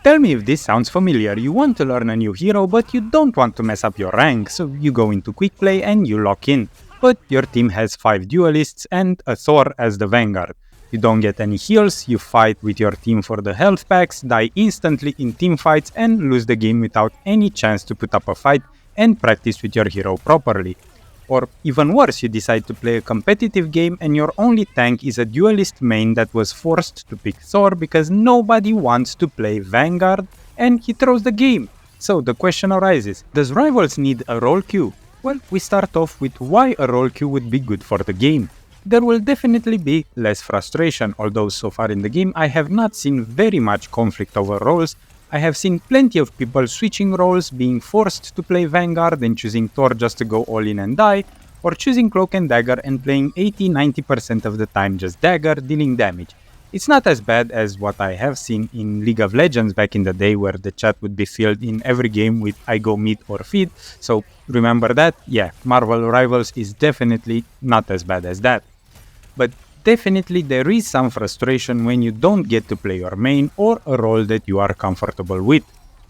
Tell me if this sounds familiar. You want to learn a new hero, but you don't want to mess up your rank, so you go into quick play and you lock in. But your team has 5 duelists and a Thor as the vanguard. You don't get any heals, you fight with your team for the health packs, die instantly in team fights and lose the game without any chance to put up a fight and practice with your hero properly. Or even worse, you decide to play a competitive game and your only tank is a duelist main that was forced to pick Thor because nobody wants to play Vanguard and he throws the game. So the question arises, does Rivals need a role queue? Well, we start off with why a role queue would be good for the game. There will definitely be less frustration, although so far in the game I have not seen very much conflict over roles. I have seen plenty of people switching roles, being forced to play Vanguard and choosing Thor just to go all in and die, or choosing Cloak and Dagger and playing 80-90% of the time just Dagger, dealing damage. It's not as bad as what I have seen in League of Legends back in the day where the chat would be filled in every game with I go mid or feed, so remember that? Yeah, Marvel Rivals is definitely not as bad as that. But definitely there is some frustration when you don't get to play your main or a role that you are comfortable with.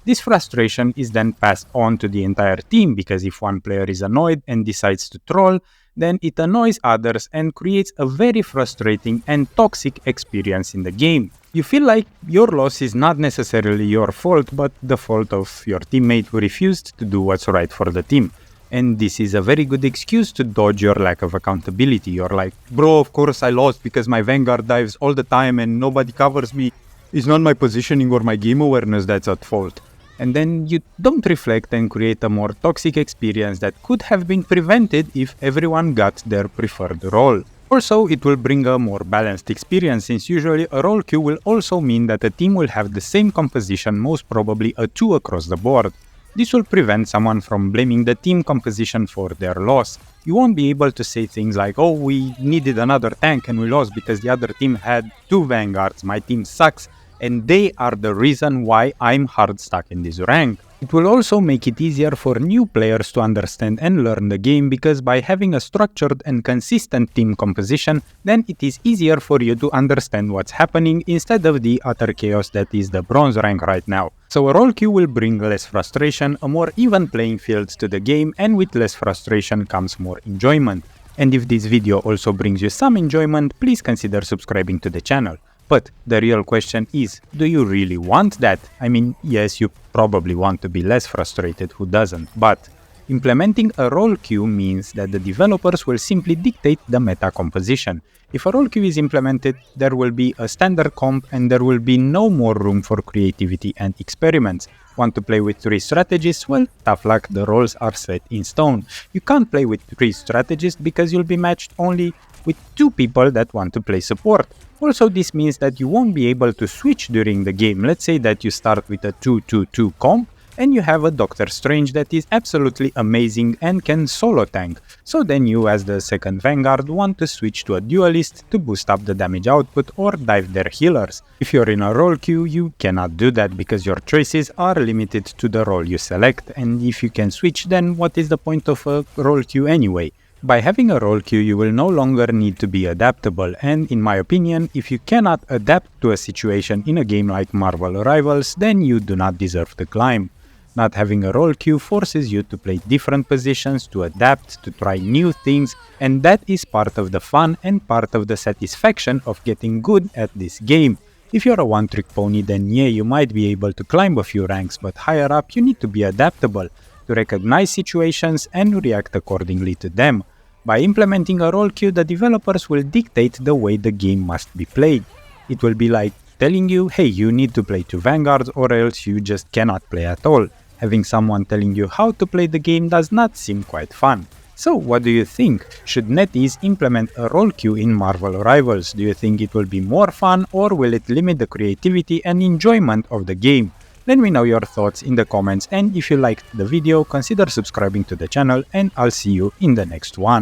This frustration is then passed on to the entire team because if one player is annoyed and decides to troll, then it annoys others and creates a very frustrating and toxic experience in the game. You feel like your loss is not necessarily your fault, but the fault of your teammate who refused to do what's right for the team. And this is a very good excuse to dodge your lack of accountability. You're like, bro, of course I lost because my Vanguard dives all the time and nobody covers me. It's not my positioning or my game awareness that's at fault. And then you don't reflect and create a more toxic experience that could have been prevented if everyone got their preferred role. Also, it will bring a more balanced experience since usually a role queue will also mean that a team will have the same composition, most probably a 2 across the board. This will prevent someone from blaming the team composition for their loss. You won't be able to say things like, oh, we needed another tank and we lost because the other team had 2 vanguards, my team sucks, and they are the reason why I'm hard stuck in this rank. It will also make it easier for new players to understand and learn the game because by having a structured and consistent team composition, then it is easier for you to understand what's happening instead of the utter chaos that is the bronze rank right now. So a role queue will bring less frustration, a more even playing field to the game, and with less frustration comes more enjoyment. And if this video also brings you some enjoyment, please consider subscribing to the channel. But the real question is, do you really want that? I mean, yes, you probably want to be less frustrated, who doesn't? But implementing a role queue means that the developers will simply dictate the meta composition. If a role queue is implemented, there will be a standard comp and there will be no more room for creativity and experiments. Want to play with 3 strategists? Well, tough luck, the roles are set in stone. You can't play with 3 strategists because you'll be matched only with 2 people that want to play support. Also, this means that you won't be able to switch during the game. Let's say that you start with a 2-2-2 comp and you have a Doctor Strange that is absolutely amazing and can solo tank. So then you as the second Vanguard want to switch to a duelist to boost up the damage output or dive their healers. If you're in a role queue, you cannot do that because your choices are limited to the role you select, and if you can switch, then what is the point of a role queue anyway? By having a role queue, you will no longer need to be adaptable, and in my opinion, if you cannot adapt to a situation in a game like Marvel Rivals, then you do not deserve the climb. Not having a role queue forces you to play different positions, to adapt, to try new things, and that is part of the fun and part of the satisfaction of getting good at this game. If you're a one-trick pony, then yeah, you might be able to climb a few ranks, but higher up you need to be adaptable, to recognize situations and react accordingly to them. By implementing a role queue, the developers will dictate the way the game must be played. It will be like telling you, hey, you need to play 2 vanguards or else you just cannot play at all. Having someone telling you how to play the game does not seem quite fun. So what do you think? Should NetEase implement a role queue in Marvel Rivals? Do you think it will be more fun or will it limit the creativity and enjoyment of the game? Let me know your thoughts in the comments, and if you liked the video, consider subscribing to the channel, and I'll see you in the next one.